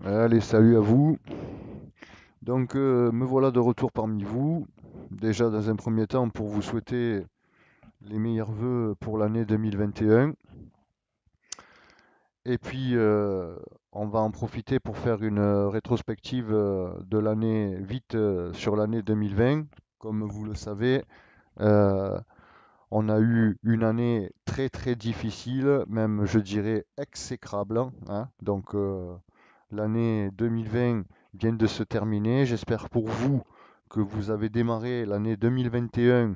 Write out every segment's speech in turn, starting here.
Allez, salut à vous. Donc, me voilà de retour parmi vous. Déjà, dans un premier temps, pour vous souhaiter les meilleurs vœux pour l'année 2021. Et puis, on va en profiter pour faire une rétrospective de l'année vite sur l'année 2020. Comme vous le savez, euh, on a eu une année très très difficile, même je dirais exécrable, hein. Donc, l'année 2020 vient de se terminer. J'espère pour vous que vous avez démarré l'année 2021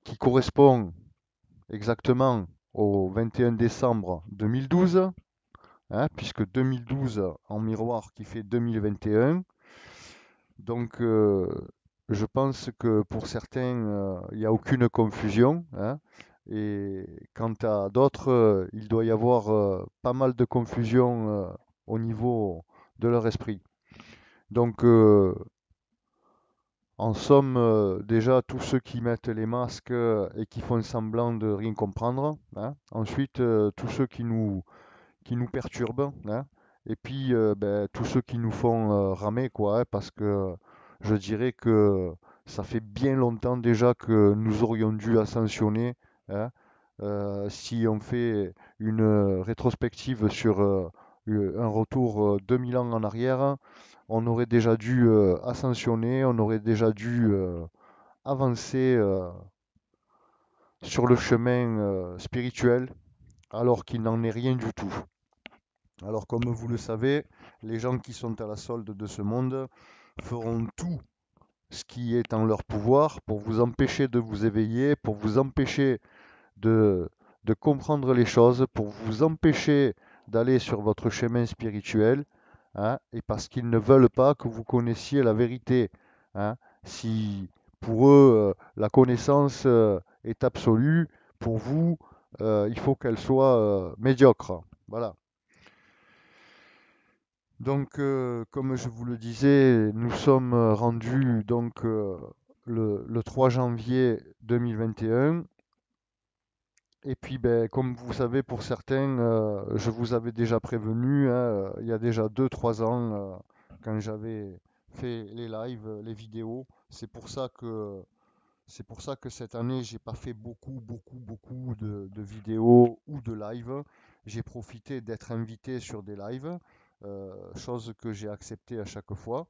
qui correspond exactement au 21 décembre 2012, hein, puisque 2012 en miroir qui fait 2021. Donc je pense que pour certains, il n'y a aucune confusion, hein, et quant à d'autres, il doit y avoir pas mal de confusion au niveau de leur esprit. Donc, en somme, déjà, tous ceux qui mettent les masques et qui font semblant de rien comprendre, hein. Ensuite, tous ceux qui nous perturbent, hein. Et puis, ben, tous ceux qui nous font ramer, quoi, hein, parce que je dirais que ça fait bien longtemps déjà que nous aurions dû ascensionner, hein. Si on fait une rétrospective sur un retour 2000 ans en arrière, on aurait déjà dû ascensionner, on aurait déjà dû avancer sur le chemin spirituel, alors qu'il n'en est rien du tout. Alors comme vous le savez, les gens qui sont à la solde de ce monde feront tout ce qui est en leur pouvoir pour vous empêcher de vous éveiller, pour vous empêcher de, de comprendre les choses, pour vous empêcher d'aller sur votre chemin spirituel, hein, et parce qu'ils ne veulent pas que vous connaissiez la vérité, hein. Si pour eux la connaissance est absolue, pour vous, il faut qu'elle soit médiocre. Voilà. Donc, comme je vous le disais, nous sommes rendus donc le 3 janvier 2021. Et puis, ben, comme vous savez, pour certains, je vous avais déjà prévenu, hein, il y a déjà 2 3 ans, quand j'avais fait les lives, les vidéos. C'est pour ça que cette année, j'ai pas fait beaucoup de vidéos ou de lives. J'ai profité d'être invité sur des lives, chose que j'ai acceptée à chaque fois.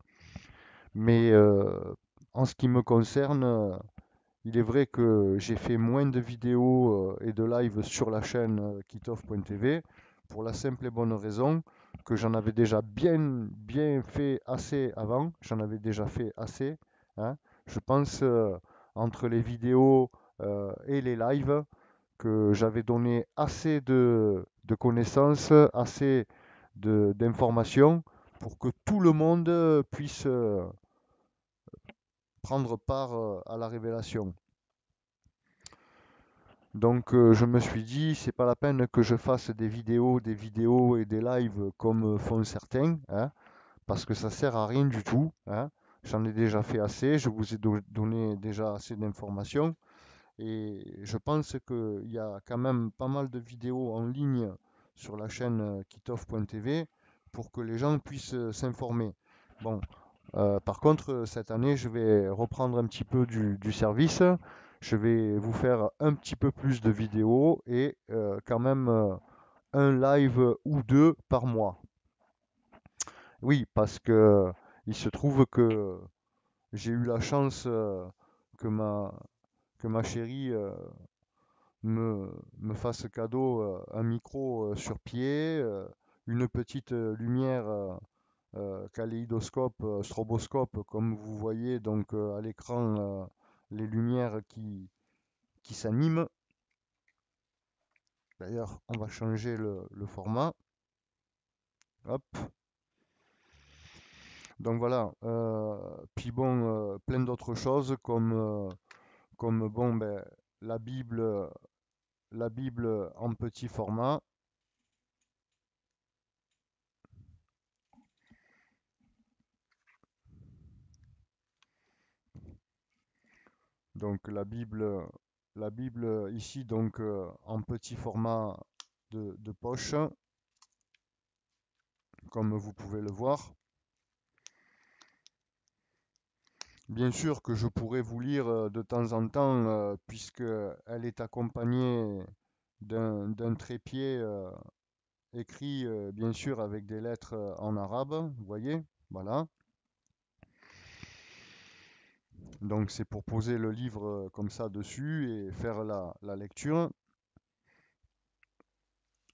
Mais en ce qui me concerne, il est vrai que j'ai fait moins de vidéos et de lives sur la chaîne kitoff.tv pour la simple et bonne raison que j'en avais déjà bien fait assez avant. J'en avais déjà fait assez, hein. Je pense entre les vidéos et les lives que j'avais donné assez de connaissances, assez d'informations pour que tout le monde puisse prendre part à la révélation. Donc je me suis dit, c'est pas la peine que je fasse des vidéos et des lives comme font certains, hein, parce que ça sert à rien du tout, hein. J'en ai déjà fait assez, je vous ai donné déjà assez d'informations et je pense qu'il y a quand même pas mal de vidéos en ligne sur la chaîne kitoff.tv pour que les gens puissent s'informer. Bon, par contre, cette année, je vais reprendre un petit peu du service. Je vais vous faire un petit peu plus de vidéos et quand même un live ou deux par mois. Oui, parce que il se trouve que j'ai eu la chance que ma chérie me fasse cadeau un micro sur pied, une petite lumière kaléidoscope, stroboscope, comme vous voyez donc à l'écran les lumières qui s'animent. D'ailleurs, on va changer le format. Hop. Donc voilà. Puis bon, plein d'autres choses comme bon, ben, la Bible, la Bible en petit format. Donc la Bible ici donc en petit format de poche, comme vous pouvez le voir. Bien sûr que je pourrais vous lire de temps en temps, puisque elle est accompagnée d'un trépied écrit bien sûr avec des lettres en arabe, vous voyez, voilà. Donc c'est pour poser le livre comme ça dessus et faire la lecture.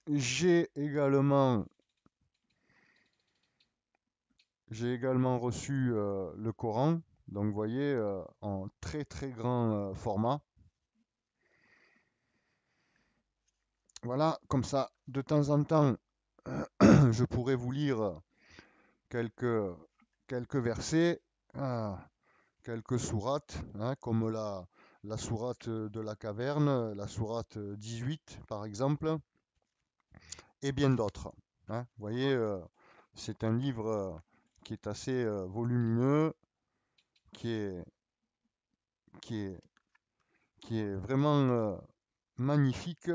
J'ai également, j'ai également reçu le Coran, donc vous voyez, en très très grand format. Voilà, comme ça, de temps en temps, je pourrais vous lire quelques, quelques versets, ah, quelques sourates, hein, comme la sourate de la caverne, la sourate 18 par exemple, et bien d'autres, hein. Vous voyez, c'est un livre qui est assez volumineux, qui est, qui est, qui est vraiment magnifique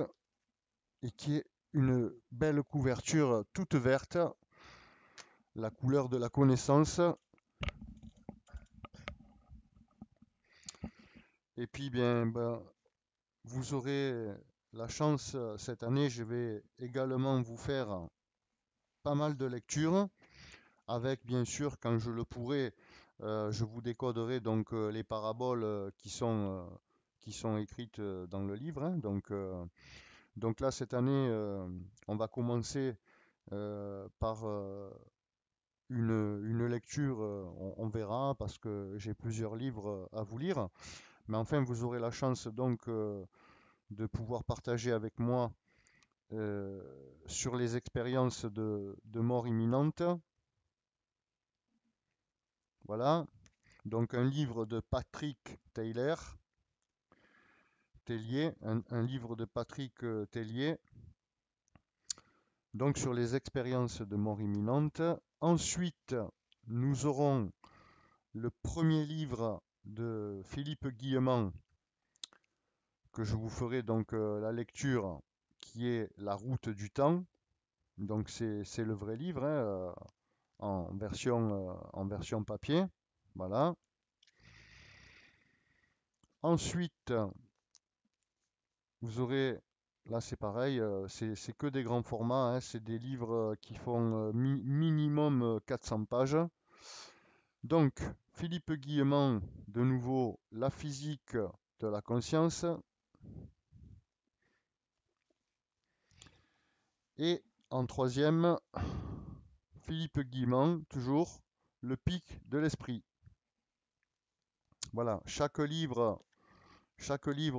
et qui est une belle couverture toute verte, la couleur de la connaissance. Et puis, bien, ben, vous aurez la chance cette année, je vais également vous faire pas mal de lectures, avec bien sûr, quand je le pourrai, je vous décoderai donc les paraboles qui sont écrites dans le livre, hein. Donc là, cette année, on va commencer par une lecture, on verra, parce que j'ai plusieurs livres à vous lire. Mais enfin, vous aurez la chance donc de pouvoir partager avec moi euh, sur les expériences de mort imminente. Voilà. Donc un livre de Patrick Tellier, un livre de Patrick Tellier, donc sur les expériences de mort imminente. Ensuite, nous aurons le premier livre de Philippe Guillemant, que je vous ferai donc la lecture, qui est La route du temps. Donc c'est le vrai livre, hein, en version papier. Voilà. Ensuite, vous aurez, là c'est pareil, c'est que des grands formats, hein, c'est des livres qui font minimum 400 pages. Donc, Philippe Guillemant, de nouveau, La physique de la conscience. Et en troisième, Philippe Guillemant, toujours, Le pic de l'esprit. Voilà, chaque livre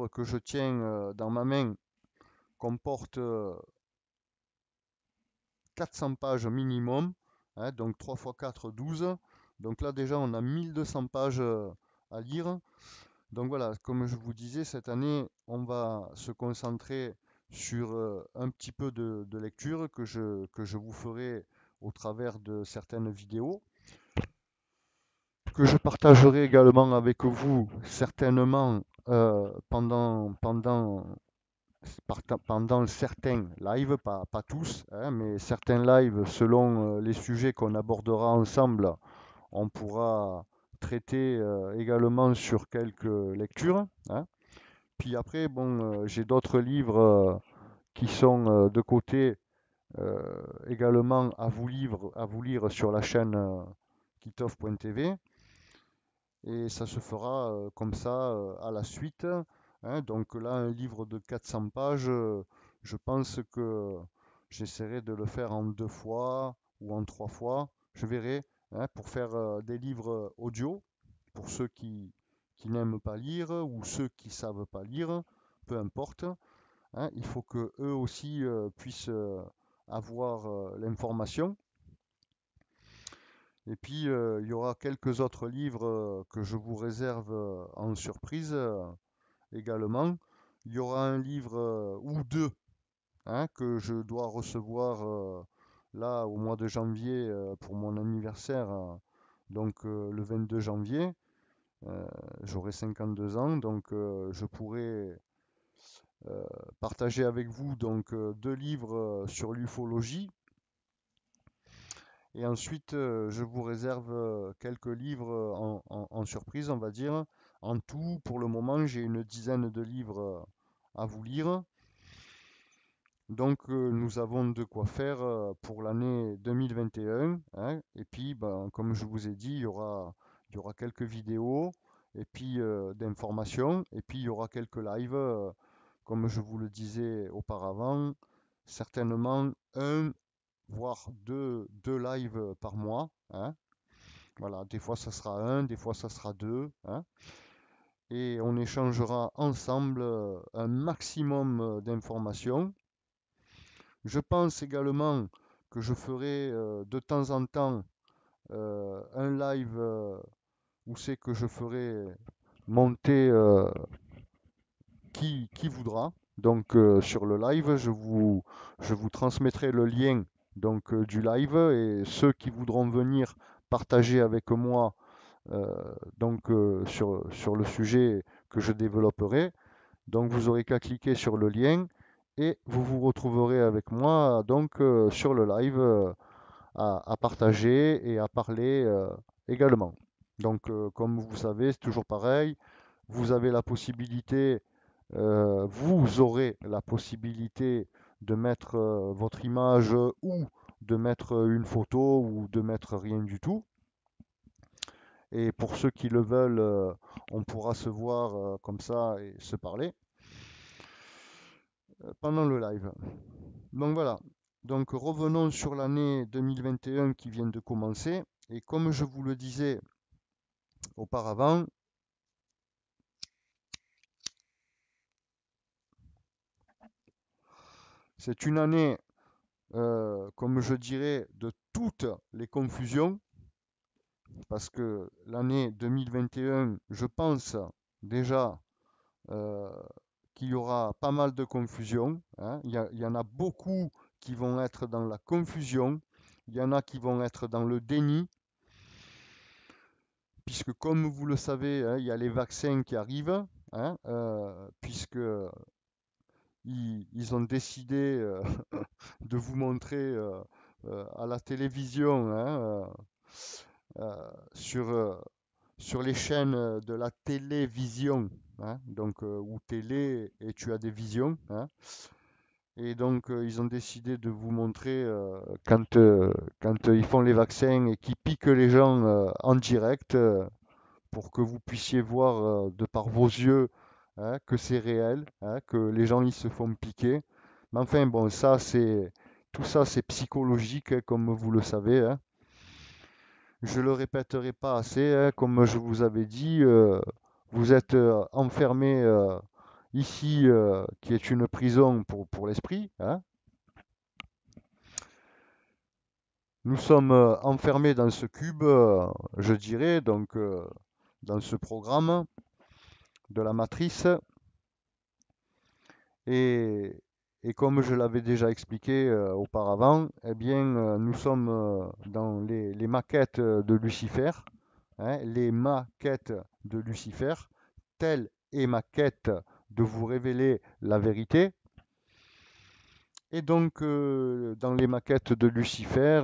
que je tiens dans ma main comporte 400 pages minimum, hein, donc 3 x 4, 12. Donc là déjà on a 1200 pages à lire. Donc voilà, comme je vous disais, cette année on va se concentrer sur un petit peu de lecture que je vous ferai au travers de certaines vidéos, que je partagerai également avec vous certainement pendant certains lives, pas tous, hein, mais certains lives selon les sujets qu'on abordera ensemble, on pourra traiter également sur quelques lectures, hein. Puis après, bon, j'ai d'autres livres qui sont de côté également à vous lire sur la chaîne kitov.tv. Et ça se fera comme ça à la suite, hein. Donc là, un livre de 400 pages, je pense que j'essaierai de le faire en 2 fois ou en 3 fois. Je verrai, hein, pour faire des livres audio, pour ceux qui n'aiment pas lire ou ceux qui savent pas lire, peu importe, hein. Il faut que eux aussi puissent avoir l'information. Et puis, il y aura quelques autres livres que je vous réserve en surprise également. Il y aura un livre ou deux, hein, que je dois recevoir là au mois de janvier pour mon anniversaire, donc le 22 janvier. Euh, J'aurai 52 ans, donc je pourrai partager avec vous donc 2 livres sur l'ufologie. Et ensuite, je vous réserve quelques livres en surprise, on va dire. En tout, pour le moment, j'ai une dizaine de livres à vous lire. Donc, nous avons de quoi faire pour l'année 2021, hein. Et puis, ben, comme je vous ai dit, il y aura quelques vidéos et puis d'informations. Et puis, il y aura quelques lives, comme je vous le disais auparavant. Certainement un, voire deux lives par mois, hein. Voilà, des fois ça sera un, des fois ça sera deux, hein. Et on échangera ensemble un maximum d'informations. Je pense également que je ferai de temps en temps un live où c'est que je ferai monter qui voudra. Donc sur le live, je vous transmettrai le lien donc, du live et ceux qui voudront venir partager avec moi sur le sujet que je développerai. Donc vous aurez qu'à cliquer sur le lien et vous vous retrouverez avec moi donc sur le live à partager et à parler également. Donc comme vous savez, c'est toujours pareil. Vous avez la possibilité, vous aurez la possibilité de mettre votre image ou de mettre une photo ou de mettre rien du tout. Et pour ceux qui le veulent, on pourra se voir comme ça et se parler pendant le live. Donc voilà. Donc revenons sur l'année 2021 qui vient de commencer. Et comme je vous le disais auparavant, c'est une année, comme je dirais, de toutes les confusions. Parce que l'année 2021, je pense déjà euh, qu'il y aura pas mal de confusion, hein. Il y en a beaucoup qui vont être dans la confusion. Il y en a qui vont être dans le déni, puisque comme vous le savez, hein, il y a les vaccins qui arrivent, hein, puisque ils ont décidé de vous montrer à la télévision, hein, sur, sur les chaînes de la télévision, hein, donc ou télé et tu as des visions, hein. Et donc ils ont décidé de vous montrer quand ils font les vaccins et qu'ils piquent les gens en direct pour que vous puissiez voir de par vos yeux, hein, que c'est réel, hein, que les gens ils se font piquer. Mais enfin bon, ça c'est tout ça c'est psychologique, hein, comme vous le savez, hein. Je le répéterai pas assez, hein, comme je vous avais dit, vous êtes enfermé ici, qui est une prison pour l'esprit, hein. Nous sommes enfermés dans ce cube, je dirais, donc dans ce programme de la matrice. Et, et comme je l'avais déjà expliqué auparavant, eh bien, nous sommes dans les maquettes de Lucifer, hein, les maquettes de Lucifer, telle est ma quête de vous révéler la vérité. Et donc, dans les maquettes de Lucifer,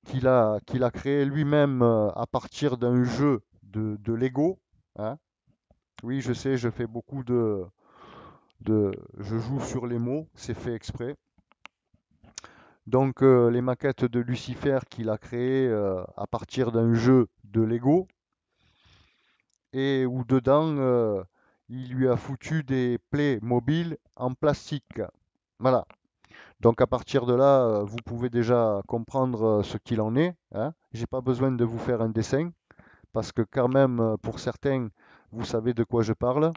qu'il a créé lui-même à partir d'un jeu de Lego, hein. Oui, je sais, je fais beaucoup je joue sur les mots, c'est fait exprès. Donc, les maquettes de Lucifer qu'il a créées à partir d'un jeu de Lego, et où dedans, il lui a foutu des plaies mobiles en plastique. Voilà. Donc à partir de là, vous pouvez déjà comprendre ce qu'il en est, hein. J'ai pas besoin de vous faire un dessin, parce que quand même, pour certains, vous savez de quoi je parle.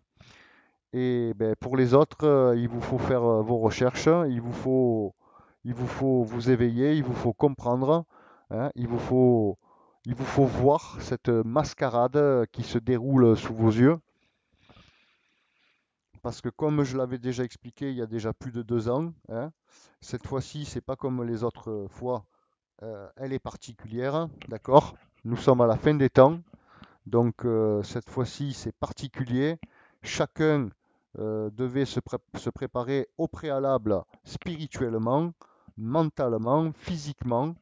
Et ben, pour les autres, il vous faut faire vos recherches, il vous faut vous éveiller, il vous faut comprendre, hein, il vous faut voir cette mascarade qui se déroule sous vos yeux. Parce que comme je l'avais déjà expliqué il y a déjà plus de 2 ans, hein, cette fois-ci, c'est pas comme les autres fois, elle est particulière, d'accord? Nous sommes à la fin des temps, donc cette fois-ci, c'est particulier. Chacun devait se préparer au préalable spirituellement, mentalement, physiquement,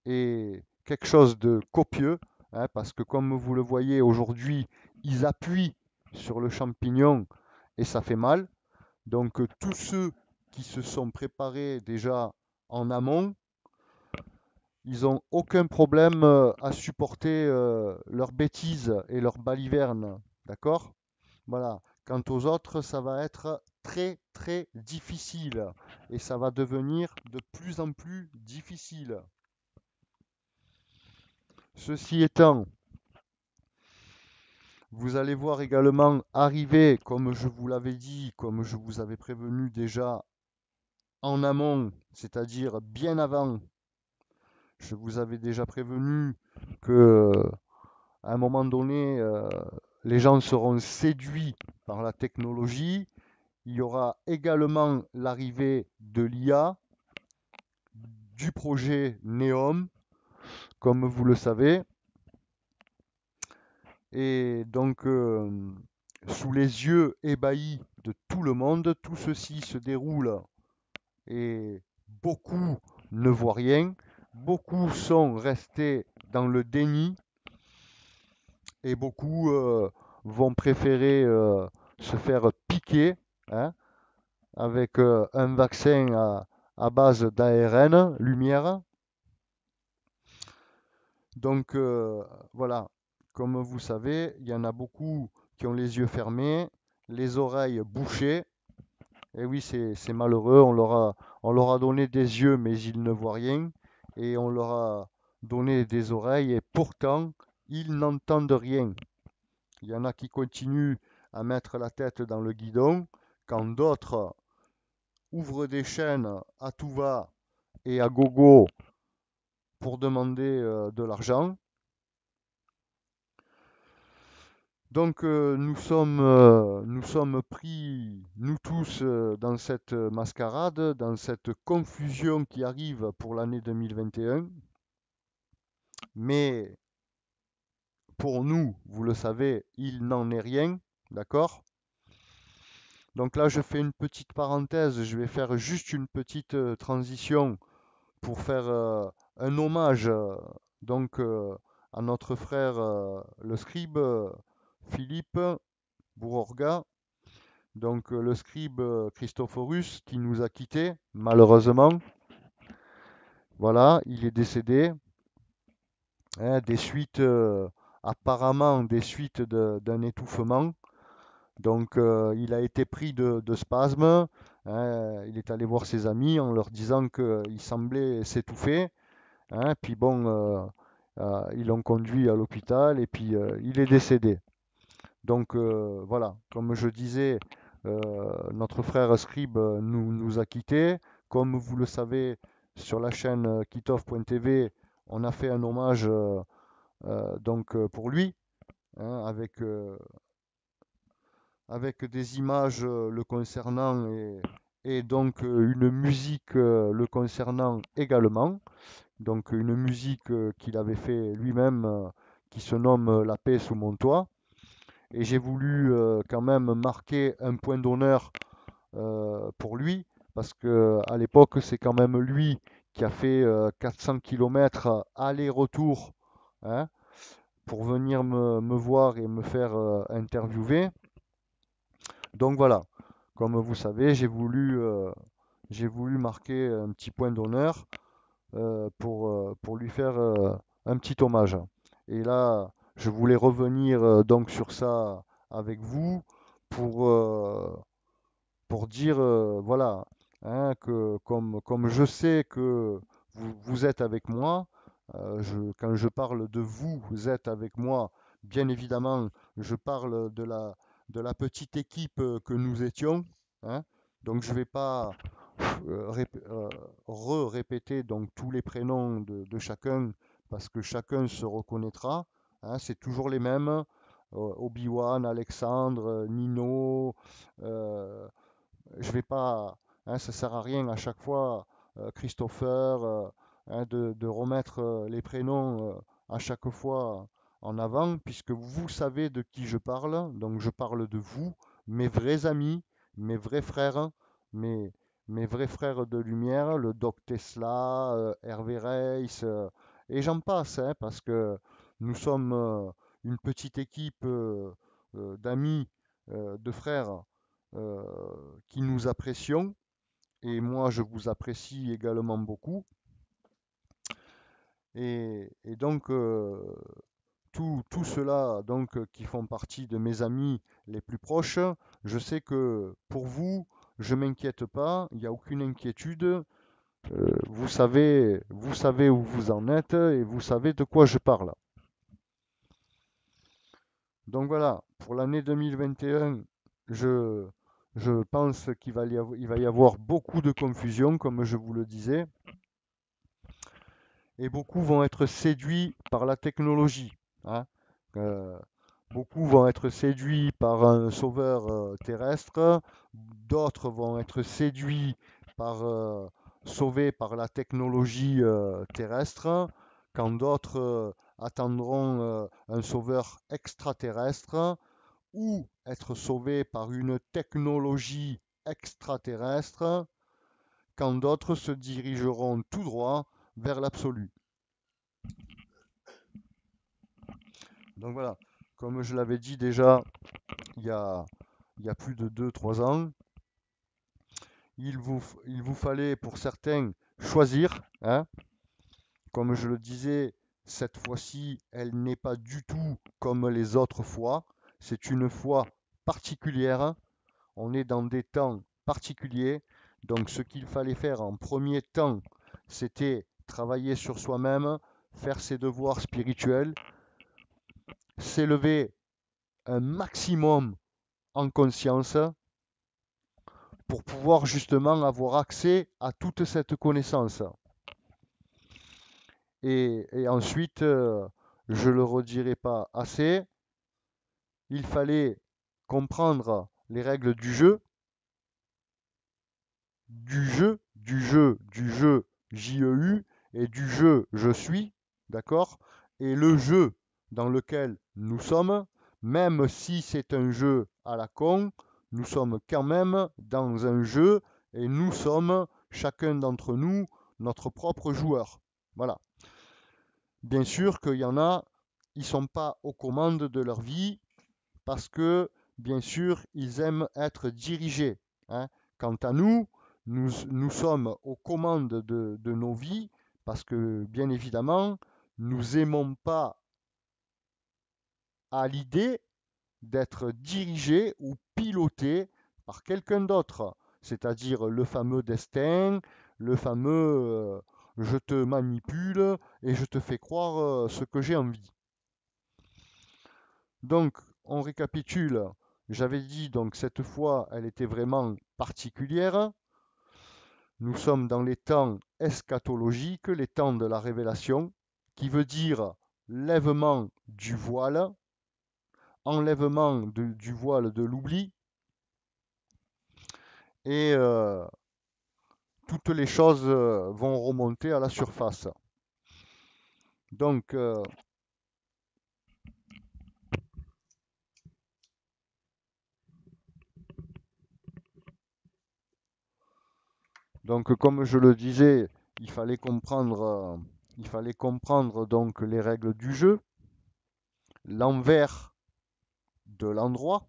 est quelque chose de copieux, hein, parce que comme vous le voyez aujourd'hui, ils appuient sur le champignon et ça fait mal. Donc tous ceux qui se sont préparés déjà en amont, ils n'ont aucun problème à supporter leurs bêtises et leurs balivernes. D'accord? Voilà. Quant aux autres, ça va être très très difficile et ça va devenir de plus en plus difficile. Ceci étant, vous allez voir également arriver, comme je vous l'avais dit, comme je vous avais prévenu déjà en amont, c'est-à-dire bien avant, je vous avais déjà prévenu que à un moment donné, les gens seront séduits par la technologie. Il y aura également l'arrivée de l'IA, du projet Neom, comme vous le savez. Et donc, sous les yeux ébahis de tout le monde, tout ceci se déroule et beaucoup ne voient rien. Beaucoup sont restés dans le déni et beaucoup vont préférer se faire piquer, hein, avec un vaccin à base d'ARN, lumière. Donc voilà, comme vous savez, il y en a beaucoup qui ont les yeux fermés, les oreilles bouchées. Et oui, c'est malheureux, on leur a donné des yeux, mais ils ne voient rien. Et on leur a donné des oreilles, et pourtant, ils n'entendent rien. Il y en a qui continuent à mettre la tête dans le guidon, quand d'autres ouvrent des chaînes à tout va et à gogo pour demander de l'argent. Donc nous sommes pris, nous tous, dans cette mascarade, dans cette confusion qui arrive pour l'année 2021. Mais pour nous, vous le savez, il n'en est rien, d'accord? Donc là, je fais une petite parenthèse, je vais faire juste une petite transition pour faire un hommage donc à notre frère le scribe Philippe Bourorga, donc le scribe Christophorus qui nous a quittés malheureusement. Voilà, il est décédé, hein, des suites apparemment des suites d'un étouffement. Donc il a été pris de spasmes, hein, il est allé voir ses amis en leur disant qu'il semblait s'étouffer. Hein, puis bon, ils l'ont conduit à l'hôpital et puis il est décédé. Donc voilà, comme je disais, notre frère Scribe nous a quittés. Comme vous le savez, sur la chaîne kitov.tv, on a fait un hommage donc pour lui, hein, avec des images le concernant et donc une musique le concernant également. Donc une musique qu'il avait fait lui-même qui se nomme La paix sous mon toit. Et j'ai voulu quand même marquer un point d'honneur pour lui, parce que à l'époque c'est quand même lui qui a fait 400 km aller-retour, hein, pour venir me voir et me faire interviewer. Donc voilà, comme vous savez, j'ai voulu marquer un petit point d'honneur pour lui faire un petit hommage. Et là, je voulais revenir donc sur ça avec vous pour, euh, pour dire, voilà, hein, que comme je sais que vous êtes avec moi, quand je parle de vous, vous êtes avec moi, bien évidemment, je parle de la petite équipe que nous étions, hein. Donc je ne vais pas répéter donc tous les prénoms de chacun parce que chacun se reconnaîtra, hein, c'est toujours les mêmes. Obi-Wan, Alexandre, Nino, je vais pas, hein, ça sert à rien à chaque fois, Christopher, hein, de remettre les prénoms à chaque fois en avant, puisque vous savez de qui je parle. Donc je parle de vous, mes vrais amis, mes vrais frères, mes vrais frères de lumière, le Doc Tesla, Hervé Reis, et j'en passe, hein, parce que nous sommes une petite équipe d'amis, de frères euh, qui nous apprécions, et moi je vous apprécie également beaucoup. Et donc tout cela donc qui font partie de mes amis les plus proches, je sais que pour vous, je m'inquiète pas, il n'y a aucune inquiétude. Vous savez où vous en êtes et vous savez de quoi je parle. Donc voilà, pour l'année 2021, je, je pense il va y avoir beaucoup de confusion, comme je vous le disais, et beaucoup vont être séduits par la technologie, hein. Euh, Beaucoup vont être séduits par un sauveur terrestre, d'autres vont être séduits sauvés par la technologie terrestre, quand d'autres attendront un sauveur extraterrestre ou être sauvés par une technologie extraterrestre, quand d'autres se dirigeront tout droit vers l'absolu. Donc voilà, comme je l'avais dit déjà il y a, il y a plus de 2 3 ans, il vous fallait pour certains choisir, hein. Comme je le disais, cette fois-ci, elle n'est pas du tout comme les autres fois. C'est une fois particulière. On est dans des temps particuliers. Donc ce qu'il fallait faire en premier temps, c'était travailler sur soi-même, faire ses devoirs spirituels, s'élever un maximum en conscience pour pouvoir justement avoir accès à toute cette connaissance. Et ensuite, je le redirai pas assez, il fallait comprendre les règles du jeu JEU et du jeu je suis, d'accord? Et le jeu dans lequel nous sommes, même si c'est un jeu à la con, nous sommes quand même dans un jeu et nous sommes, chacun d'entre nous, notre propre joueur. Voilà. Bien sûr qu'il y en a, ils ne sont pas aux commandes de leur vie parce que, bien sûr, ils aiment être dirigés, hein. Quant à nous, nous sommes aux commandes de nos vies parce que, bien évidemment, nous aimons pas à l'idée d'être dirigés ou pilotés par quelqu'un d'autre, c'est-à-dire le fameux destin, le fameux je te manipule et je te fais croire ce que j'ai envie. Donc, on récapitule. J'avais dit donc cette fois, elle était vraiment particulière. Nous sommes dans les temps eschatologiques, les temps de la révélation, qui veut dire lèvement du voile, enlèvement du voile de l'oubli, et toutes les choses vont remonter à la surface. Donc, comme je le disais, il fallait comprendre donc les règles du jeu, l'envers de l'endroit,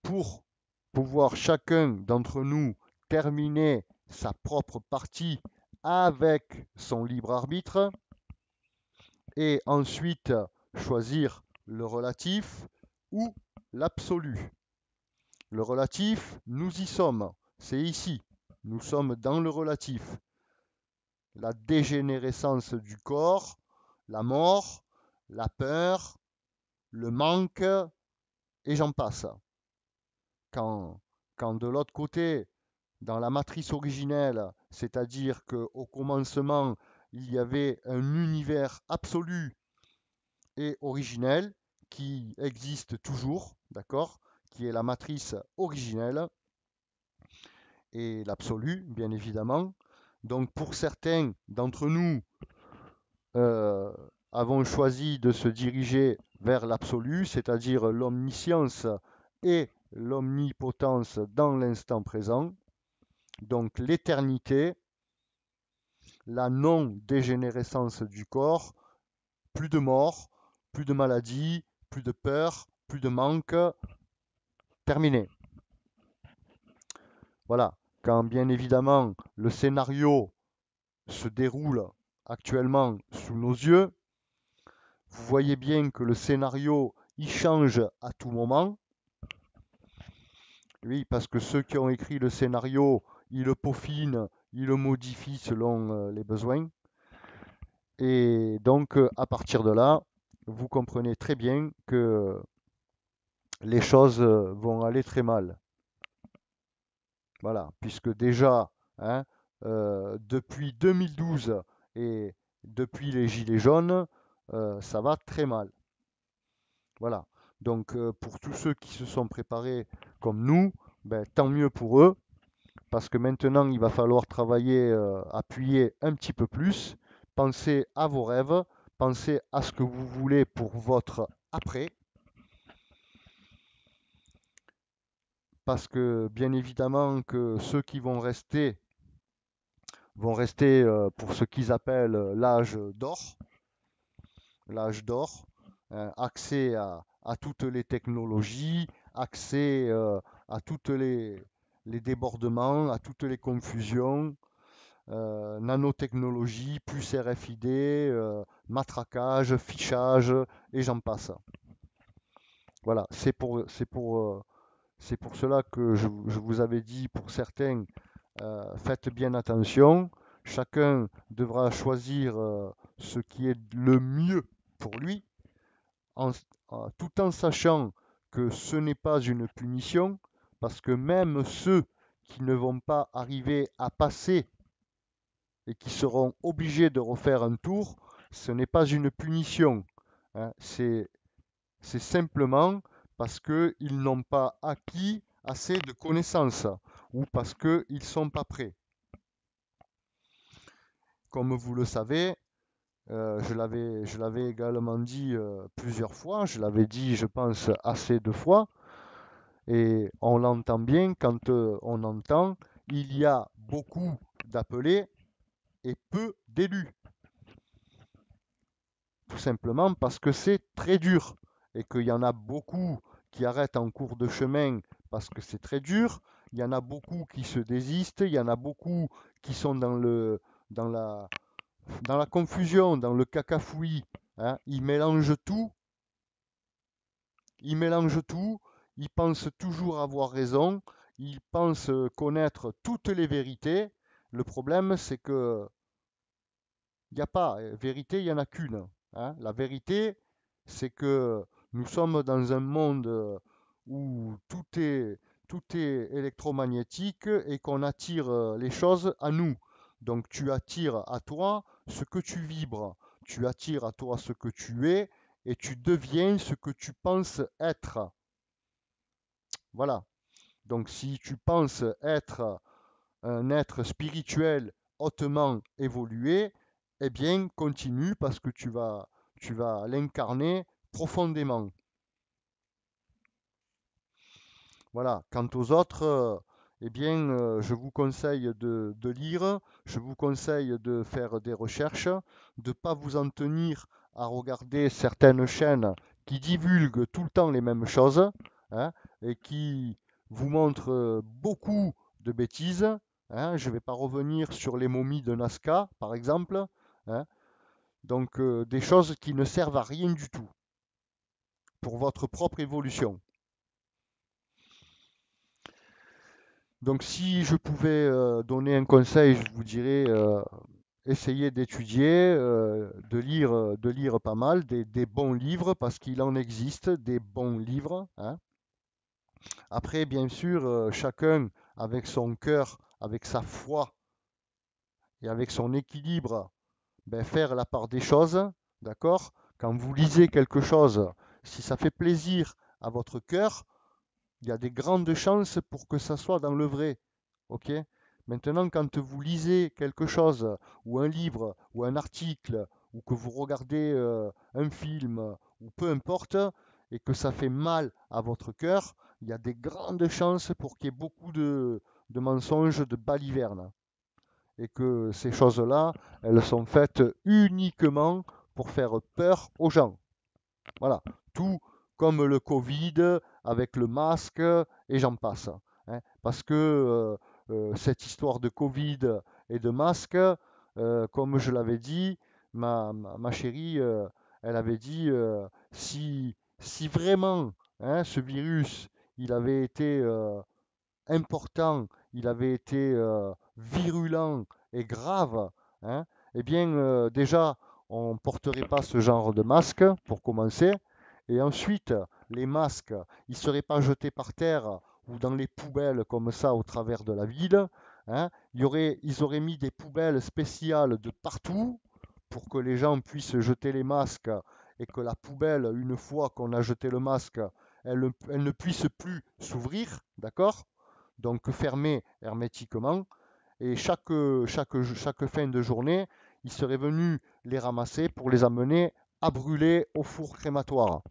pour pouvoir chacun d'entre nous terminer sa propre partie avec son libre arbitre et ensuite choisir le relatif ou l'absolu. Le relatif, nous y sommes, c'est ici, nous sommes dans le relatif. La dégénérescence du corps, la mort, la peur, le manque, et j'en passe. Quand, quand de l'autre côté, dans la matrice originelle, c'est-à-dire qu'au commencement, il y avait un univers absolu et originel qui existe toujours, d'accord? Qui est la matrice originelle et l'absolu, bien évidemment. Donc pour certains d'entre nous, euh, avons choisi de se diriger vers l'absolu, c'est-à-dire l'omniscience et l'omnipotence dans l'instant présent, donc l'éternité, la non-dégénérescence du corps, plus de mort, plus de maladie, plus de peur, plus de manque, terminé. Voilà, quand bien évidemment le scénario se déroule actuellement sous nos yeux, vous voyez bien que le scénario, il change à tout moment. Oui, parce que ceux qui ont écrit le scénario, ils le peaufinent, ils le modifient selon les besoins. Et donc, à partir de là, vous comprenez très bien que les choses vont aller très mal. Voilà, puisque déjà, hein, depuis 2012 et depuis les Gilets jaunes, ça va très mal. Voilà. Donc, pour tous ceux qui se sont préparés comme nous, ben, tant mieux pour eux, parce que maintenant, il va falloir travailler, appuyer un petit peu plus, pensez à vos rêves, pensez à ce que vous voulez pour votre après, parce que bien évidemment que ceux qui vont rester pour ce qu'ils appellent l'âge d'or, accès à toutes les technologies, accès à toutes les débordements, à toutes les confusions, nanotechnologie, puces RFID, matraquage, fichage, et j'en passe. Voilà, c'est pour cela que je vous avais dit, pour certains, faites bien attention. Chacun devra choisir ce qui est le mieux pour lui, en- tout en sachant que ce n'est pas une punition, parce que même ceux qui ne vont pas arriver à passer et qui seront obligés de refaire un tour, ce n'est pas une punition, hein. C'est simplement parce qu'ils n'ont pas acquis assez de connaissances ou parce qu'ils ne sont pas prêts. Comme vous le savez, je l'avais également dit plusieurs fois, je l'avais dit, je pense, assez de fois, et on l'entend bien quand on entend il y a beaucoup d'appelés et peu d'élus. Tout simplement parce que c'est très dur et qu'il y en a beaucoup qui arrêtent en cours de chemin parce que c'est très dur. Il y en a beaucoup qui se désistent, il y en a beaucoup qui sont dans la, dans la confusion, dans le cacafouillis, hein. Ils mélangent tout, ils pensent toujours avoir raison, ils pensent connaître toutes les vérités. Le problème, c'est que il n'y a pas, vérité, il n'y en a qu'une, hein. La vérité, c'est que nous sommes dans un monde où tout est électromagnétique et qu'on attire les choses à nous. Donc tu attires à toi ce que tu vibres, tu attires à toi ce que tu es et tu deviens ce que tu penses être. Voilà. Donc si tu penses être un être spirituel hautement évolué, eh bien, continue parce que tu vas l'incarner profondément. Voilà. Quant aux autres, eh bien, je vous conseille de lire, je vous conseille de faire des recherches, de ne pas vous en tenir à regarder certaines chaînes qui divulguent tout le temps les mêmes choses, hein, et qui vous montrent beaucoup de bêtises, hein. Je ne vais pas revenir sur les momies de Nazca, par exemple, hein. Donc, des choses qui ne servent à rien du tout pour votre propre évolution. Donc si je pouvais donner un conseil, je vous dirais essayez d'étudier, de lire pas mal, des bons livres, parce qu'il en existe des bons livres, hein. Après, bien sûr, chacun avec son cœur, avec sa foi et avec son équilibre, ben, faire la part des choses, d'accord? Quand vous lisez quelque chose, si ça fait plaisir à votre cœur, il y a des grandes chances pour que ça soit dans le vrai. Ok? Maintenant, quand vous lisez quelque chose, ou un livre, ou un article, ou que vous regardez un film, ou peu importe, et que ça fait mal à votre cœur, il y a des grandes chances pour qu'il y ait beaucoup de mensonges, de balivernes. et que ces choses-là, elles sont faites uniquement pour faire peur aux gens. Voilà, tout comme le Covid avec le masque et j'en passe, hein. Parce que cette histoire de Covid et de masque, comme je l'avais dit, ma chérie, elle avait dit si vraiment, hein, ce virus, il avait été important, il avait été virulent et grave, hein, eh bien déjà, on ne porterait pas ce genre de masque pour commencer. Et ensuite, les masques, ils ne seraient pas jetés par terre ou dans les poubelles comme ça au travers de la ville, hein. Ils auraient mis des poubelles spéciales de partout pour que les gens puissent jeter les masques et que la poubelle, une fois qu'on a jeté le masque, elle ne puisse plus s'ouvrir, d'accord? Donc fermé hermétiquement. Et chaque fin de journée, il serait venu les ramasser pour les amener à brûler au four crématoire.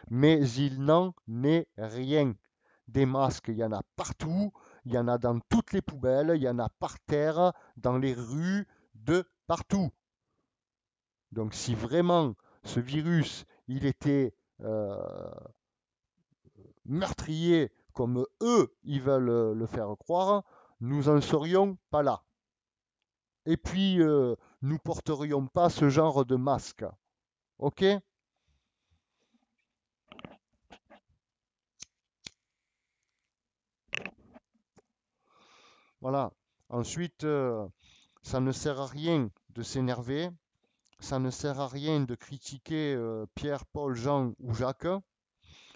Mais il n'en est rien. Des masques, il y en a partout, il y en a dans toutes les poubelles, il y en a par terre, dans les rues, de partout. Donc si vraiment ce virus, il était meurtrier comme eux, ils veulent le faire croire, nous n'en serions pas là. Et puis, nous porterions pas ce genre de masque. OK? Voilà. Ensuite, ça ne sert à rien de s'énerver. Ça ne sert à rien de critiquer Pierre, Paul, Jean ou Jacques.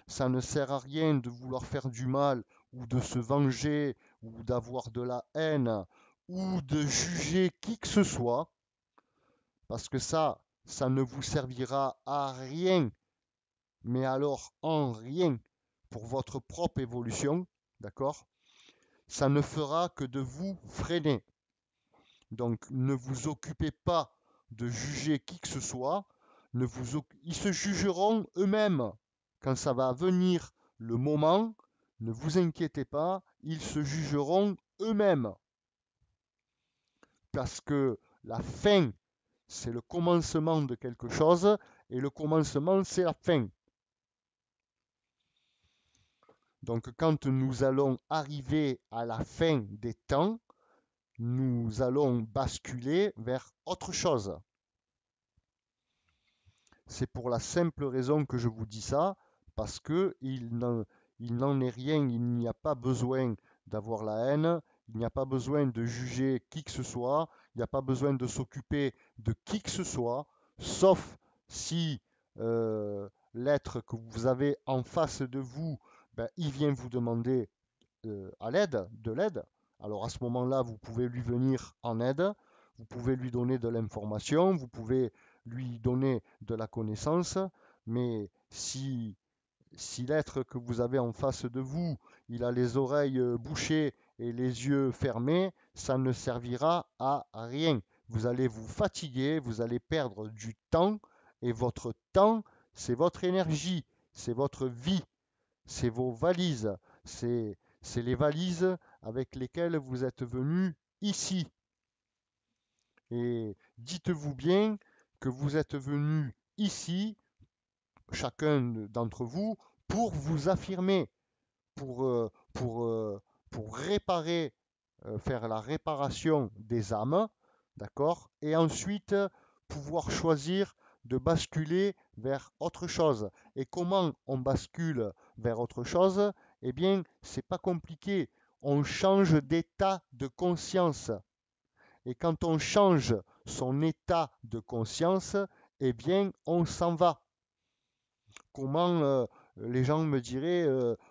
Ça ne sert à rien de vouloir faire du mal ou de se venger ou d'avoir de la haine ou de juger qui que ce soit. Parce que ça ne vous servira à rien, mais alors en rien pour votre propre évolution, d'accord? Ça ne fera que de vous freiner. Donc ne vous occupez pas de juger qui que ce soit, ils se jugeront eux-mêmes quand ça va venir le moment. Ne vous inquiétez pas, ils se jugeront eux-mêmes. Parce que la fin, c'est le commencement de quelque chose, et le commencement, c'est la fin. Donc quand nous allons arriver à la fin des temps, nous allons basculer vers autre chose. C'est pour la simple raison que je vous dis ça, parce que il n'en est rien, il n'y a pas besoin d'avoir la haine, il n'y a pas besoin de juger qui que ce soit, il n'y a pas besoin de s'occuper de qui que ce soit, sauf si l'être que vous avez en face de vous, ben, il vient vous demander de l'aide. Alors à ce moment-là, vous pouvez lui venir en aide, vous pouvez lui donner de l'information, vous pouvez lui donner de la connaissance, mais si l'être que vous avez en face de vous, il a les oreilles bouchées et les yeux fermés, ça ne servira à rien. Vous allez vous fatiguer, vous allez perdre du temps, et votre temps, c'est votre énergie, c'est votre vie, c'est vos valises, c'est les valises avec lesquelles vous êtes venu ici. Et dites-vous bien que vous êtes venu ici, chacun d'entre vous, pour vous affirmer, pour, euh, pour, euh, pour réparer, faire la réparation des âmes, d'accord? Et ensuite, pouvoir choisir de basculer vers autre chose. Et comment on bascule vers autre chose? Eh bien, c'est pas compliqué. On change d'état de conscience. Et quand on change son état de conscience, eh bien, on s'en va. Comment les gens me diraient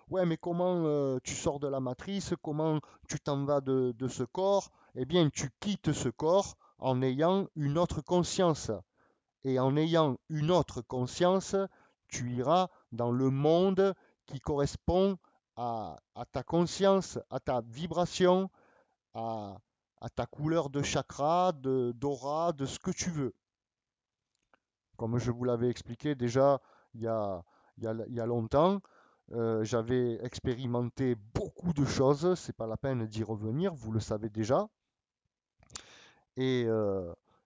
ouais, mais comment tu sors de la matrice, comment tu t'en vas de ce corps? Eh bien, tu quittes ce corps en ayant une autre conscience. Et en ayant une autre conscience, tu iras dans le monde qui correspond à ta conscience, à ta vibration, à, à ta couleur de chakra, d'aura, de ce que tu veux. Comme je vous l'avais expliqué déjà il y a, il y a longtemps, j'avais expérimenté beaucoup de choses, c'est pas la peine d'y revenir, vous le savez déjà. Et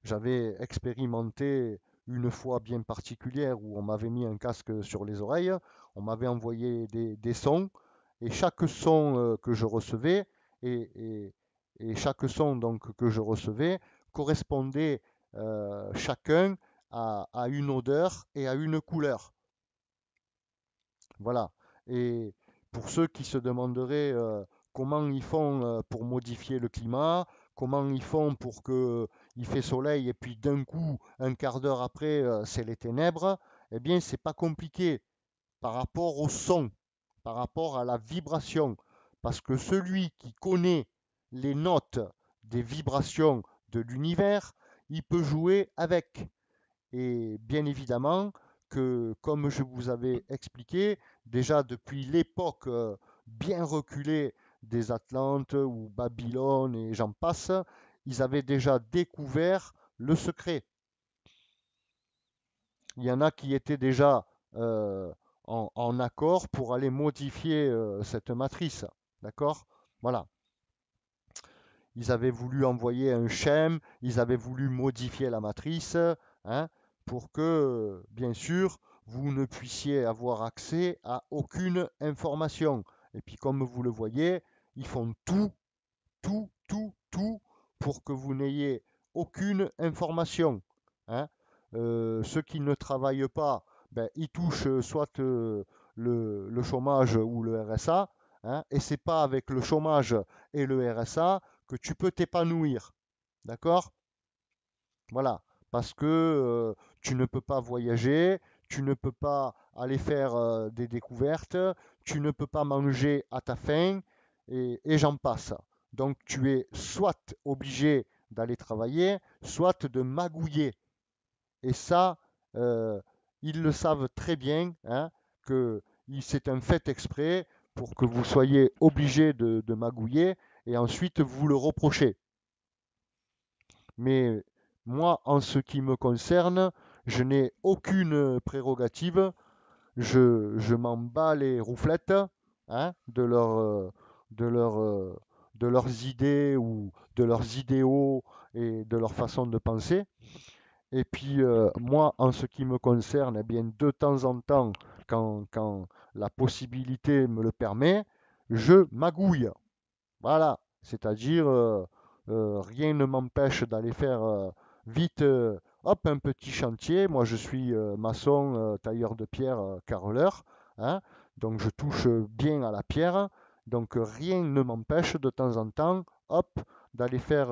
j'avais expérimenté une fois bien particulière où on m'avait mis un casque sur les oreilles, on m'avait envoyé des sons, et chaque son que je recevais, et, et- et chaque son donc que je recevais correspondait chacun à une odeur et à une couleur. Voilà. Et pour ceux qui se demanderaient comment ils font pour modifier le climat, comment ils font pour que il fait soleil et puis d'un coup, un quart d'heure après, c'est les ténèbres, eh bien, c'est pas compliqué par rapport au son, par rapport à la vibration. Parce que celui qui connaît les notes des vibrations de l'univers, il peut jouer avec. Et bien évidemment que, comme je vous avais expliqué, déjà depuis l'époque bien reculée des Atlantes ou Babylone et j'en passe, ils avaient déjà découvert le secret. Il y en a qui étaient déjà euh, en accord pour aller modifier cette matrice. D'accord? Voilà. Ils avaient voulu envoyer un schème, ils avaient voulu modifier la matrice, hein, pour que, bien sûr, vous ne puissiez avoir accès à aucune information. Et puis, comme vous le voyez, ils font tout pour que vous n'ayez aucune information. Hein. Ceux qui ne travaillent pas, ben, ils touchent soit le chômage ou le RSA, hein, et c'est pas avec le chômage et le RSA que tu peux t'épanouir. D'accord? Voilà. Parce que tu ne peux pas voyager, tu ne peux pas aller faire des découvertes, tu ne peux pas manger à ta faim, et j'en passe. Donc tu es soit obligé d'aller travailler, soit de magouiller. Et ça, euh, ils le savent très bien, hein, que c'est un fait exprès pour que vous soyez obligé de magouiller et ensuite vous le reprochez. Mais moi, en ce qui me concerne, je n'ai aucune prérogative. Je m'en bats les rouflettes, hein, de leur, de leurs idées ou de leurs idéaux et de leur façon de penser. Et puis moi, en ce qui me concerne, eh bien, de temps en temps, quand la possibilité me le permet, je magouille. Voilà, c'est-à-dire rien ne m'empêche d'aller faire vite, hop, un petit chantier. Moi, je suis maçon, tailleur de pierre, carreleur, hein, donc je touche bien à la pierre. Donc rien ne m'empêche de temps en temps, hop, d'aller faire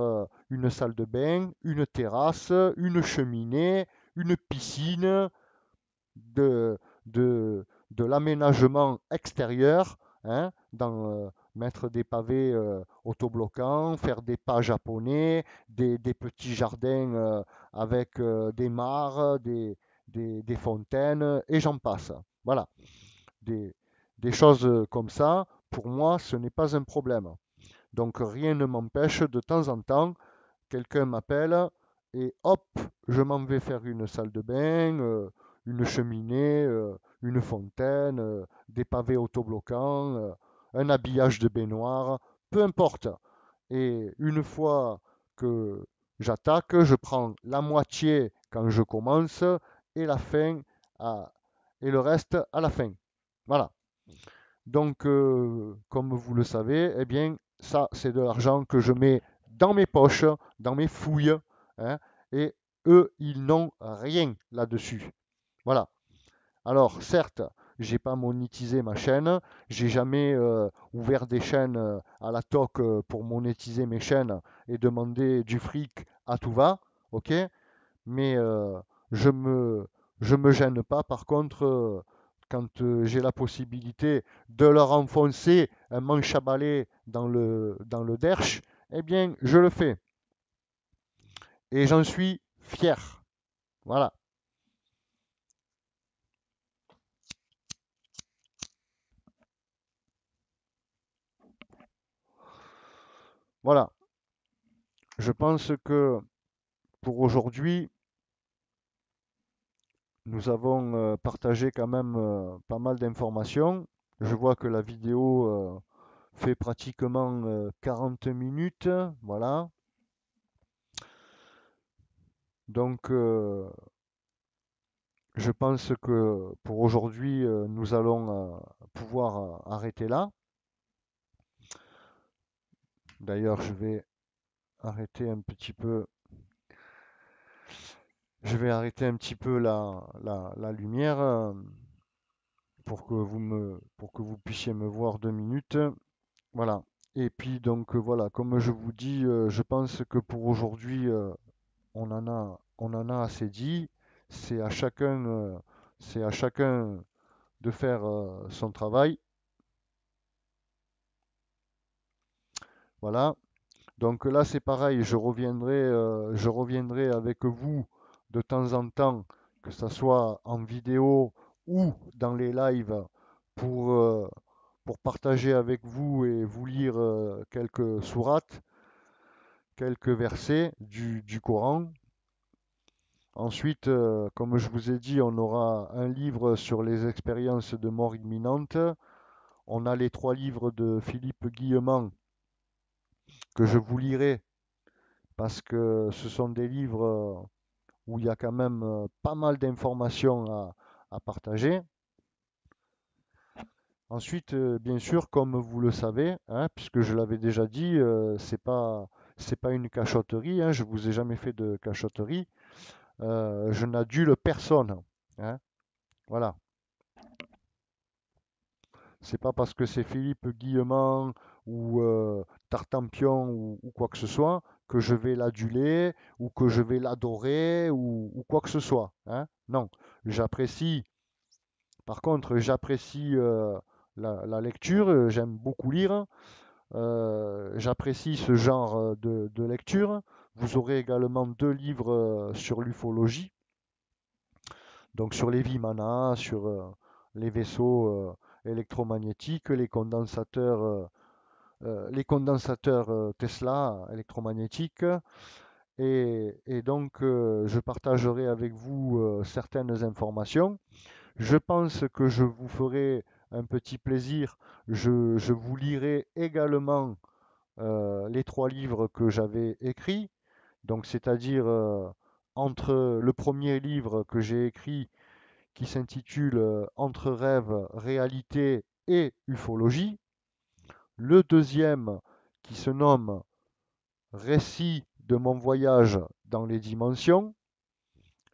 une salle de bain, une terrasse, une cheminée, une piscine, de, de l'aménagement extérieur, hein, mettre des pavés autobloquants, faire des pas japonais, des petits jardins avec des mares, des fontaines, et j'en passe. Voilà, des, des choses comme ça, pour moi, ce n'est pas un problème. Donc rien ne m'empêche de temps en temps, quelqu'un m'appelle et hop, je m'en vais faire une salle de bain, une cheminée, une fontaine, des pavés autobloquants, un habillage de baignoire, peu importe. Et une fois que j'attaque, je prends la moitié quand je commence et la fin à, et le reste à la fin. Voilà. Donc, comme vous le savez, eh bien, ça, c'est de l'argent que je mets dans mes poches, dans mes fouilles, hein, et eux, ils n'ont rien là-dessus. Voilà. Alors, certes, j'ai pas monétisé ma chaîne, j'ai jamais ouvert des chaînes à la toque pour monétiser mes chaînes et demander du fric à tout va, ok? Mais je me, je me gêne pas. Par contre, quand j'ai la possibilité de leur enfoncer un manche à balai dans le derche, eh bien, je le fais. Et j'en suis fier. Voilà. Voilà. Je pense que pour aujourd'hui, nous avons partagé quand même pas mal d'informations. Je vois que la vidéo fait pratiquement 40 minutes. Voilà. Donc, je pense que pour aujourd'hui, nous allons pouvoir arrêter là. D'ailleurs, je vais arrêter un petit peu, je vais arrêter un petit peu la lumière pour que vous puissiez me voir 2 minutes. Voilà. Et puis donc voilà, comme je vous dis, je pense que pour aujourd'hui, on en a assez dit. C'est à chacun, euh, c'est à chacun de faire son travail. Voilà. Donc là, c'est pareil, je reviendrai avec vous de temps en temps, que ce soit en vidéo ou dans les lives, pour, euh, pour partager avec vous et vous lire quelques sourates, quelques versets du Coran. Ensuite, comme je vous ai dit, on aura un livre sur les expériences de mort imminente. On a les 3 livres de Philippe Guillemant que je vous lirai parce que ce sont des livres où il y a quand même pas mal d'informations à partager. Ensuite, bien sûr, comme vous le savez, hein, puisque je l'avais déjà dit, c'est pas une cachotterie, hein, je vous ai jamais fait de cachotterie. Je n'adule personne, hein, voilà. C'est pas parce que c'est Philippe Guillemant ou Tartampion ou quoi que ce soit que je vais l'aduler ou que je vais l'adorer ou quoi que ce soit, hein. Non, j'apprécie. Par contre, j'apprécie la lecture. J'aime beaucoup lire. J'apprécie ce genre de lecture. Vous aurez également 2 livres sur l'ufologie, donc sur les Vimana, sur les vaisseaux électromagnétiques, les condensateurs Tesla électromagnétiques. Et donc, je partagerai avec vous certaines informations. Je pense que je vous ferai un petit plaisir. Je vous lirai également les 3 livres que j'avais écrits. Donc, c'est-à-dire entre le premier livre que j'ai écrit qui s'intitule Entre rêve, réalité et ufologie. Le deuxième qui se nomme Récit de mon voyage dans les dimensions.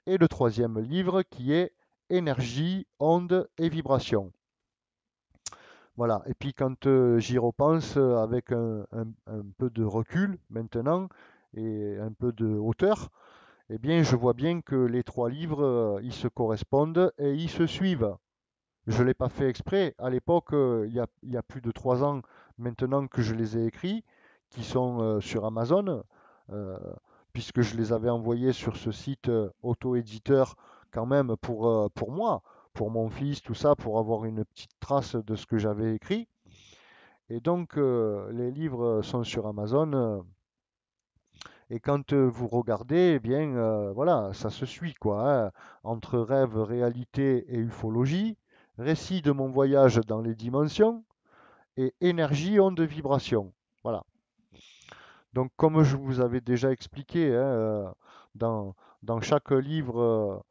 Et le troisième livre qui est Énergie, ondes et vibrations. Voilà. Et puis quand j'y repense avec un peu de recul maintenant et un peu de hauteur, eh bien je vois bien que les 3 livres, ils se correspondent et ils se suivent. Je ne l'ai pas fait exprès. À l'époque, il y a plus de 3 ans maintenant que je les ai écrits, qui sont sur Amazon, euh, puisque je les avais envoyés sur ce site auto-éditeur quand même pour moi, pour mon fils, tout ça, pour avoir une petite trace de ce que j'avais écrit. Et donc, les livres sont sur Amazon. Et quand vous regardez, eh bien, voilà, ça se suit, quoi, hein. Entre rêve, réalité et ufologie, récit de mon voyage dans les dimensions et énergie, onde, vibration. Voilà. Donc, comme je vous avais déjà expliqué, hein, dans, dans chaque livre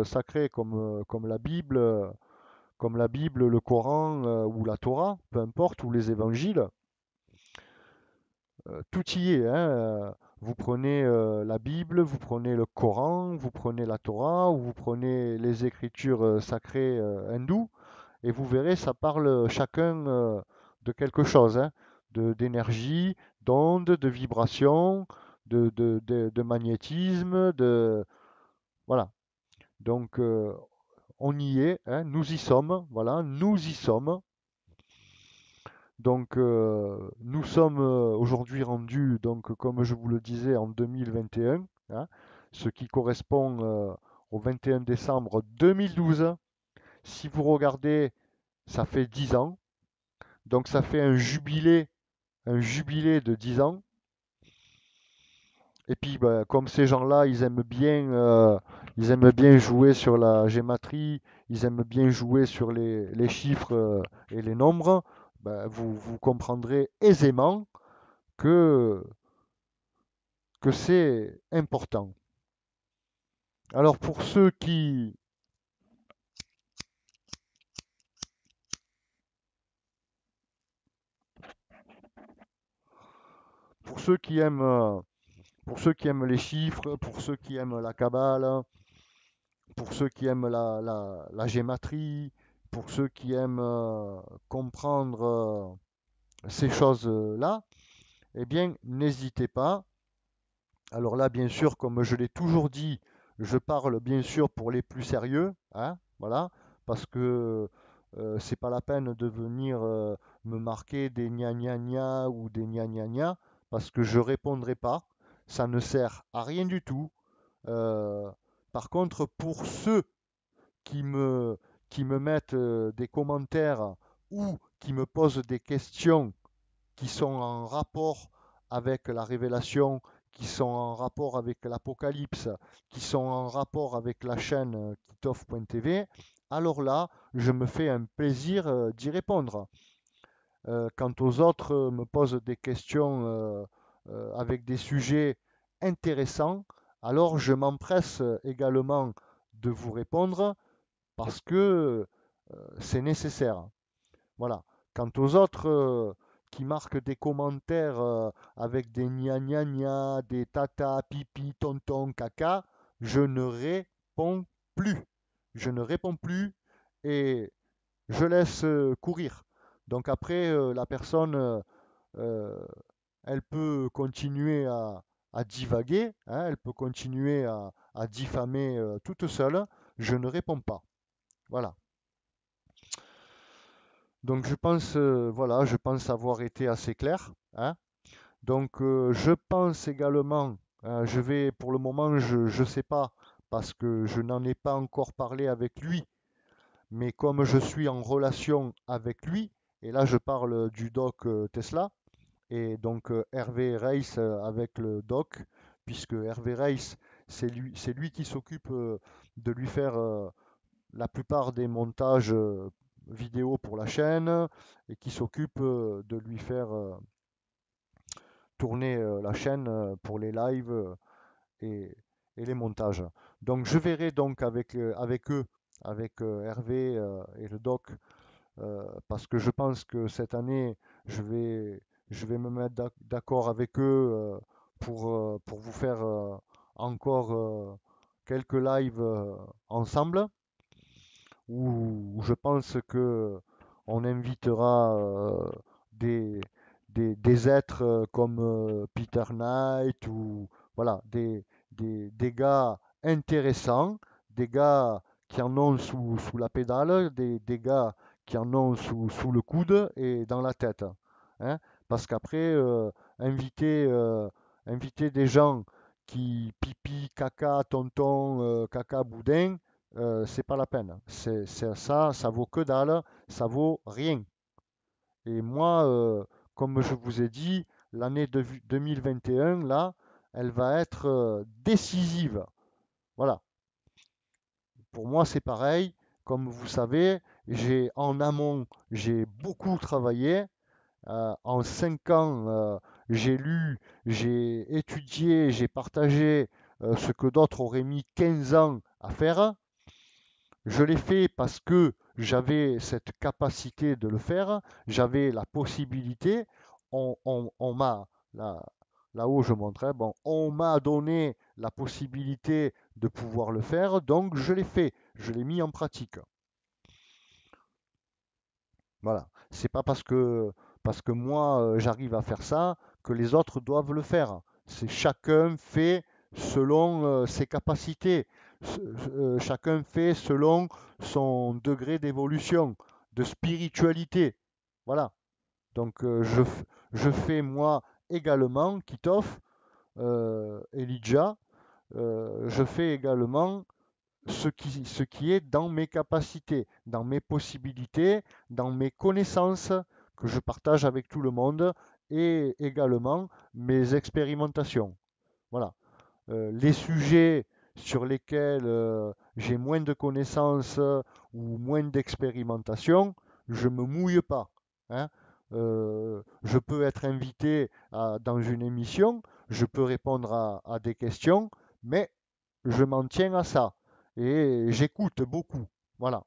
sacré, comme la Bible, le Coran ou la Torah, peu importe, ou les évangiles, tout y est, hein. Vous prenez la Bible, vous prenez le Coran, vous prenez la Torah, ou vous prenez les écritures sacrées hindoues, et vous verrez, ça parle chacun de quelque chose, hein, d'énergie, d'onde, de vibration, de magnétisme, voilà. Donc, on y est, hein, nous y sommes, voilà, nous y sommes. Donc, nous sommes aujourd'hui rendus, donc, comme je vous le disais, en 2021, hein, ce qui correspond au 21 décembre 2012. Si vous regardez, ça fait 10 ans. Donc, ça fait un jubilé de 10 ans. Et puis, bah, comme ces gens-là, ils aiment bien jouer sur la gématrie, ils aiment bien jouer sur les chiffres et les nombres, bah, vous comprendrez aisément que, que c'est important. Alors pour ceux qui aiment, pour ceux qui aiment les chiffres, pour ceux qui aiment la cabale, pour ceux qui aiment la gématrie, pour ceux qui aiment comprendre ces choses-là, eh bien, n'hésitez pas. Alors là, bien sûr, comme je l'ai toujours dit, je parle bien sûr pour les plus sérieux, hein, voilà, parce que c'est pas la peine de venir me marquer des gna gna gna ou des gna gna gna, parce que je répondrai pas, ça ne sert à rien du tout. Euh, Par contre, pour ceux qui me, qui me mettent des commentaires ou qui me posent des questions qui sont en rapport avec la révélation, qui sont en rapport avec l'Apocalypse, qui sont en rapport avec la chaîne Kitov.tv, alors là, je me fais un plaisir d'y répondre. Quant aux autres me posent des questions avec des sujets intéressants, alors je m'empresse également de vous répondre parce que c'est nécessaire. Voilà. Quant aux autres qui marquent des commentaires avec des gna gna gna, des tata, pipi, tonton, caca, je ne réponds plus. Je ne réponds plus et je laisse courir. Donc après, la personne, euh, elle peut continuer à divaguer, hein, elle peut continuer à diffamer toute seule. Je ne réponds pas. Voilà. Donc voilà, je pense avoir été assez clair, hein. Donc je pense également, je vais pour le moment, je ne sais pas, parce que je n'en ai pas encore parlé avec lui, mais comme je suis en relation avec lui, et là je parle du doc Tesla, et donc Hervé Reis avec le doc, puisque Hervé Reis, c'est lui qui s'occupe de lui faire la plupart des montages vidéo pour la chaîne et qui s'occupe de lui faire tourner la chaîne pour les lives et, et les montages. Donc je verrai donc avec eux, avec Hervé et le doc, parce que je pense que cette année, je vais, je vais me mettre d'accord avec eux pour vous faire encore quelques lives ensemble où je pense que on invitera des, des êtres comme Peter Knight ou voilà, des gars intéressants, des gars qui en ont sous la pédale, des gars qui en ont sous le coude et dans la tête, hein. Parce qu'après, inviter des gens qui pipi, caca, tonton, caca, boudin, c'est pas la peine. Ça vaut que dalle, ça vaut rien. Et moi, comme je vous ai dit, l'année 2021, là, elle va être décisive. Voilà. Pour moi, c'est pareil. Comme vous savez, j'ai en amont, j'ai beaucoup travaillé. En 5 ans, j'ai lu, j'ai étudié, j'ai partagé ce que d'autres auraient mis 15 ans à faire. Je l'ai fait parce que j'avais cette capacité de le faire, j'avais la possibilité. On m'a, là, là-haut je montrais, bon, on m'a donné la possibilité de pouvoir le faire, donc je l'ai fait, je l'ai mis en pratique. Voilà. C'est pas parce que moi j'arrive à faire ça que les autres doivent le faire. C'est chacun fait selon ses capacités. Chacun fait selon son degré d'évolution, de spiritualité. Voilà. Donc je fais moi également, Kitov, Elijah, je fais également ce qui est dans mes capacités, dans mes possibilités, dans mes connaissances que je partage avec tout le monde et également mes expérimentations. Voilà. Les sujets sur lesquels j'ai moins de connaissances ou moins d'expérimentation, je ne me mouille pas, hein. Je peux être invité dans une émission, je peux répondre à des questions, mais je m'en tiens à ça et j'écoute beaucoup. Voilà.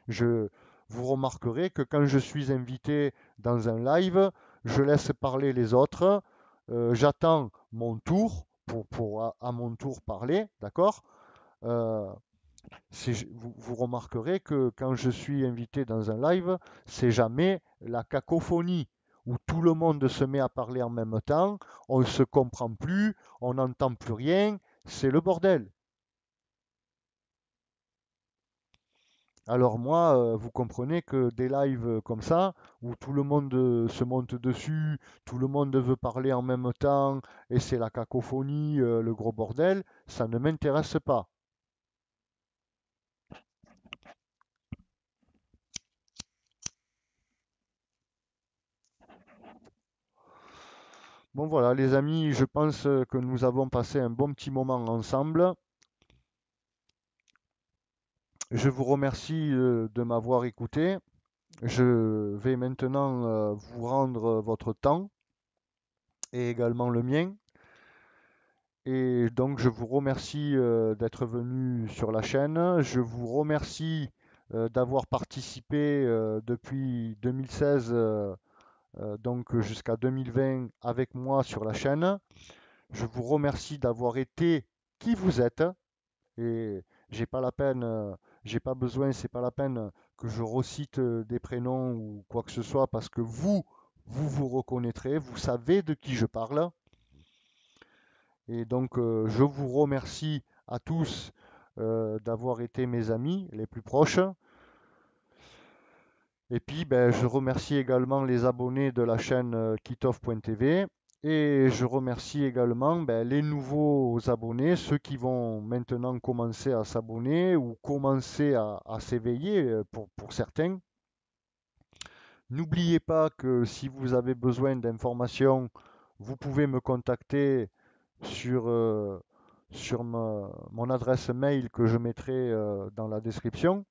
Je, vous remarquerez que quand je suis invité dans un live, je laisse parler les autres, j'attends mon tour pour à mon tour parler, d'accord? Euh, vous remarquerez que quand je suis invité dans un live, c'est jamais la cacophonie où tout le monde se met à parler en même temps, on ne se comprend plus, on n'entend plus rien, c'est le bordel. Alors moi, vous comprenez que des lives comme ça, où tout le monde se monte dessus, tout le monde veut parler en même temps, et c'est la cacophonie, le gros bordel, ça ne m'intéresse pas. Bon voilà, les amis, je pense que nous avons passé un bon petit moment ensemble. Je vous remercie de m'avoir écouté. Je vais maintenant vous rendre votre temps et également le mien. Et donc, je vous remercie d'être venu sur la chaîne. Je vous remercie d'avoir participé depuis 2016 donc jusqu'à 2020 avec moi sur la chaîne. Je vous remercie d'avoir été qui vous êtes. Et j'ai pas la peine, j'ai pas besoin, c'est pas la peine que je recite des prénoms ou quoi que ce soit parce que vous vous reconnaîtrez, vous savez de qui je parle. Et donc, je vous remercie à tous d'avoir été mes amis les plus proches. Et puis, ben, je remercie également les abonnés de la chaîne Kitov.tv. Et je remercie également ben, les nouveaux abonnés, ceux qui vont maintenant commencer à s'abonner ou commencer à s'éveiller pour certains. N'oubliez pas que si vous avez besoin d'informations, vous pouvez me contacter sur, sur mon adresse mail que je mettrai dans la description.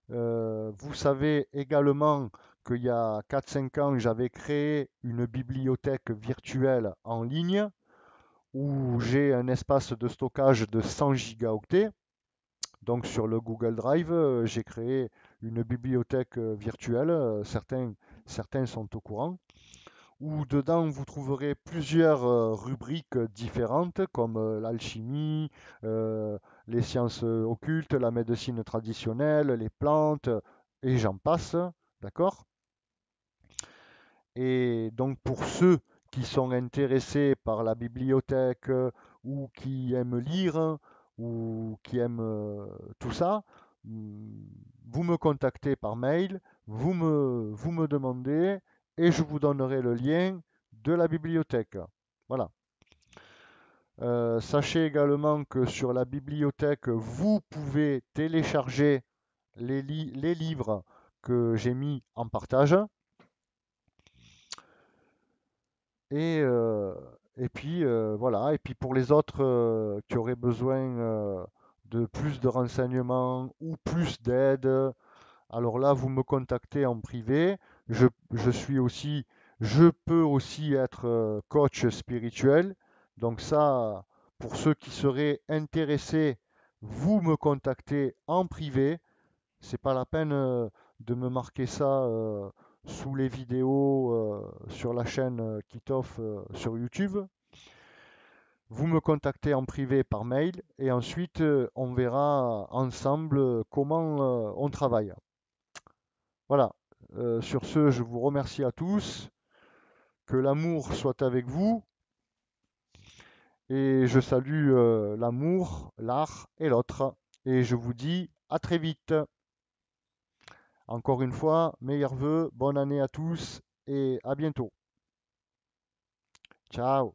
Vous savez également qu'il y a 4-5 ans, j'avais créé une bibliothèque virtuelle en ligne où j'ai un espace de stockage de 100 gigaoctets. Donc sur le Google Drive, j'ai créé une bibliothèque virtuelle. Certains sont au courant où dedans vous trouverez plusieurs rubriques différentes comme l'alchimie, euh, les sciences occultes, la médecine traditionnelle, les plantes, et j'en passe, d'accord? Et donc pour ceux qui sont intéressés par la bibliothèque ou qui aiment lire ou qui aiment tout ça, mm, vous me contactez par mail, vous me demandez et je vous donnerai le lien de la bibliothèque. Voilà. Sachez également que sur la bibliothèque, vous pouvez télécharger les livres que j'ai mis en partage. Et, euh, et puis voilà. Et puis pour les autres qui auraient besoin de plus de renseignements ou plus d'aide, alors là, vous me contactez en privé. Je suis aussi, je peux aussi être coach spirituel. Donc ça, pour ceux qui seraient intéressés, vous me contactez en privé. C'est pas la peine de me marquer ça sous les vidéos sur la chaîne Kitov sur YouTube. Vous me contactez en privé par mail et ensuite on verra ensemble comment on travaille. Voilà. Sur ce, je vous remercie à tous. Que l'amour soit avec vous. Et je salue l'amour, l'art et l'autre. Et je vous dis à très vite. Encore une fois, meilleurs vœux, bonne année à tous et à bientôt. Ciao.